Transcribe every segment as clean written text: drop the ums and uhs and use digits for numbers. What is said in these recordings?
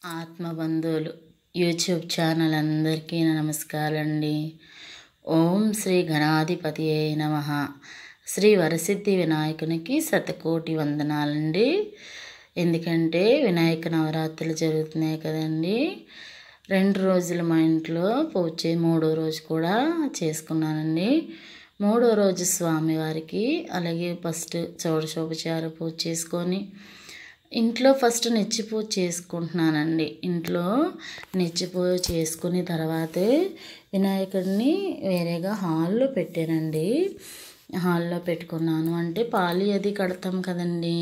ఆత్మబంధువులు YouTube channel అందరికీ నమస్కారాలండి. ఓం శ్రీ గణాధిపతియే నమః. శ్రీ వరసిద్ధి వినాయకునికి శతకోటి వందనాలండి. ఎందుకంటే వినాయక నవరాత్రులు జరుగుతున్నాయి కదండి. 2 రోజులు మా ఇంట్లో పూజ, 3వ రోజు కూడా చేసుకున్నానండి. 3వ రోజు స్వామివారికి అలాగే ఫస్ట్ షోడశోపచార పూజ చేసుకొని ఇంట్లో ఫస్ట్ నెచ్చి పూజ చేసుకుంటున్నానండి. ఇంట్లో నెచ్చి పూజ చేసుకుని తర్వాతే వినాయకుడిని వేరేగా హాల్లో పెట్టానండి. హాల్లో పెట్టుకున్నాను. అంటే పాలి అది కడతాం కదండి,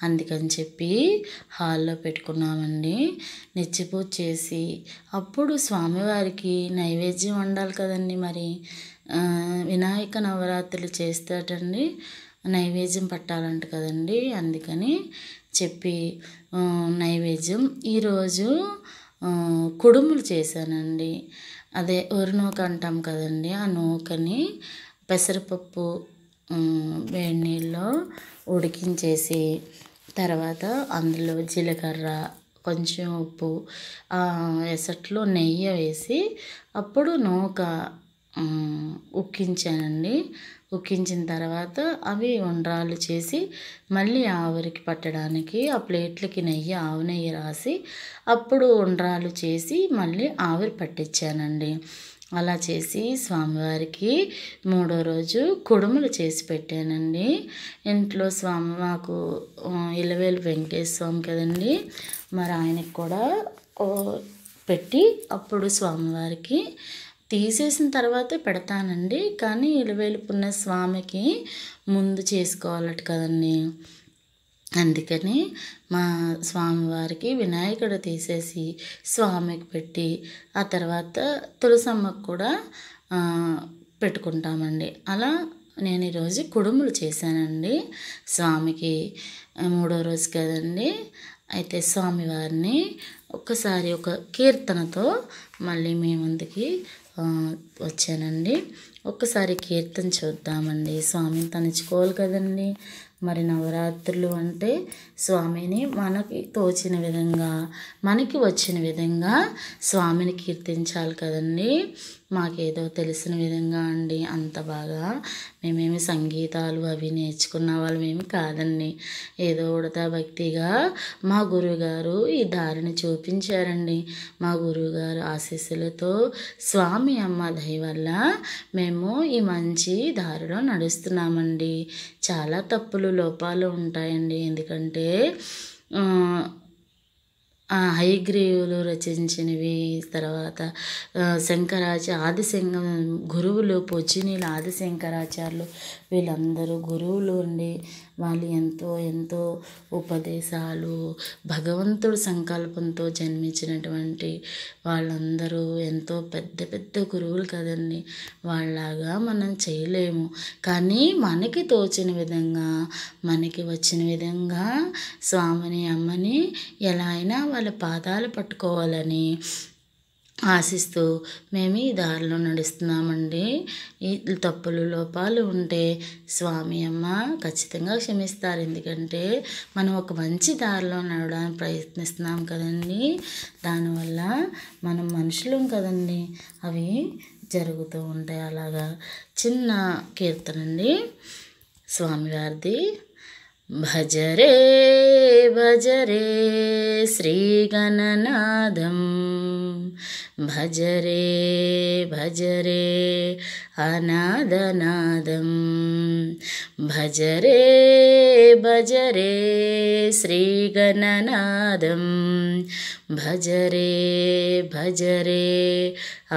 అందుకని చెప్పి హాల్లో పెట్టుకున్నామండి. నెచ్చి పూజ చేసి అప్పుడు స్వామివారికి నైవేద్యం వండాలి కదండి. మరి వినాయక నవరాత్రులు చేస్తాటండి, నైవేద్యం పట్టాలంట కదండి. అందుకని చెప్పి నైవేద్యం ఈరోజు కుడుములు చేశానండి. అదే ఒరి నూక అంటాం కదండి. ఆ నూకని పెసరపప్పు వేడి నీళ్ళలో ఉడికించేసి తర్వాత అందులో జీలకర్ర, కొంచెం ఉప్పు, ఎసట్లో నెయ్యి వేసి అప్పుడు నూక ఉక్కించానండి. ఉక్కించిన తర్వాత అవి ఉండ్రాలు చేసి మళ్ళీ ఆవిరికి పట్టడానికి ఆ ప్లేట్లకి నెయ్యి, ఆవు నెయ్యి రాసి అప్పుడు ఉండ్రాలు చేసి మళ్ళీ ఆవిరి పట్టించానండి. అలా చేసి స్వామివారికి 3వ రోజు కుడుములు చేసి పెట్టానండి. ఇంట్లో స్వామి మాకు ఇలవేలు వెంకటేశ్వర స్వామి కదండి, మరి ఆయనకి కూడా పెట్టి అప్పుడు స్వామివారికి తీసేసిన తర్వాతే పెడతానండి. కానీ ఇలవేలు పుణ్యస్వామికి ముందు చేసుకోవాలట కదండి. అందుకని మా స్వామివారికి వినాయకుడు తీసేసి స్వామికి పెట్టి ఆ తర్వాత తులసమ్మకు కూడా పెట్టుకుంటామండి. అలా నేను ఈరోజు కుడుములు చేశానండి స్వామికి. 3వ రోజు కదండి. అయితే స్వామివారిని ఒక్కసారి ఒక కీర్తనతో మళ్ళీ మీ ముందుకి వచ్చానండి. ఒక్కసారి కీర్తన చూద్దామండి. స్వామిని తలుచుకోవాలి కదండి. మరి నవరాత్రులు అంటే స్వామిని మనకి తోచిన విధంగా, మనకి వచ్చిన విధంగా స్వామిని కీర్తించాలి కదండి. మాకేదో తెలిసిన విధంగా అండి. అంత బాగా మేమేమి సంగీతాలు అవి నేర్చుకున్న వాళ్ళమేమి కాదండి. ఏదో ఉడతా భక్తిగా మా గురువుగారు ఈ దారిని చూపించారండి. మా గురువుగారు ఆశీస్సులతో స్వామి అమ్మ దయ వల్ల మేము ఈ మంచి దారిలో నడుస్తున్నామండి. చాలా తప్పులు, లోపాలు ఉంటాయండి. ఎందుకంటే హయగ్రీవులు రచించినవి, తర్వాత గురువులు పొచ్చినీళ్ళ ఆదిశంకరాచార్యులు వీళ్ళందరూ గురువులు అండి. వాళ్ళు ఎంతో ఉపదేశాలు, భగవంతుడు సంకల్పంతో జన్మించినటువంటి వాళ్ళందరూ ఎంతో పెద్ద గురువులు కదండి. వాళ్ళలాగా మనం చేయలేము. కానీ మనకి తోచిన విధంగా, మనకి వచ్చిన విధంగా స్వామిని అమ్మని ఎలా అయినా వాళ్ళ పాదాలు పట్టుకోవాలని ఆశిస్తూ మేము ఈ దారిలో నడుస్తున్నామండి. ఈ తప్పులు, లోపాలు ఉంటే స్వామి అమ్మ ఖచ్చితంగా క్షమిస్తారు. ఎందుకంటే మనం ఒక మంచి దారిలో నడవడానికి ప్రయత్నిస్తున్నాం కదండి. దానివల్ల మనం మనుషులం కదండి, అవి జరుగుతూ ఉంటాయి. అలాగా చిన్న కీర్తన అండి స్వామివారిది. భజరే భజరే శ్రీగణనాథం, భజరే భజరే అనాథనాదం, భజరే భజరే శ్రీగణనాథం, భజరే భజరే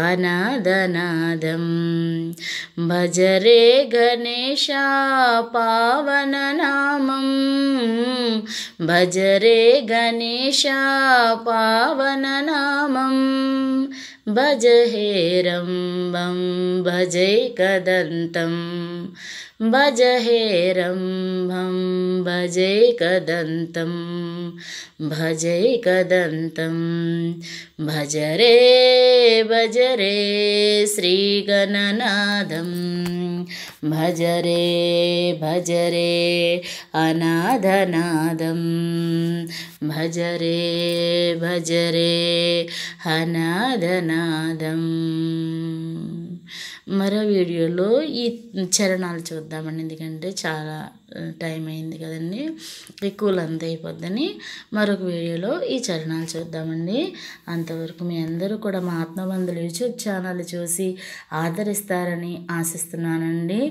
అనాథనాదం, భజరే గణేశ పావననామం, భజరే గణేశ పావననామం, భజ హేరంబం భజైకదంతం, భజహేరంభం భజైకదంతం భజైకదంతం భజరే భజరే శ్రీగణనాథం భజరే భజరే అనాథనాదం భజరే భజరే అనాథనాదం. మరో వీడియోలో ఈ చరణాలు చూద్దామండి, ఎందుకంటే చాలా టైం అయింది కదండి, ఎక్కువ లెంత్ అయిపోద్దని మరొక వీడియోలో ఈ చరణాలు చూద్దామండి. అంతవరకు మీ అందరూ కూడా మా ఆత్మబంధువులు యూట్యూబ్ ఛానల్ చూసి ఆదరిస్తారని ఆశిస్తున్నానండి.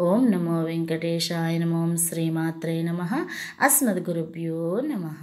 ఓం నమో వెంకటేశాయ నమో శ్రీమాత్రే నమః. అస్మద్గురుభ్యో నమః.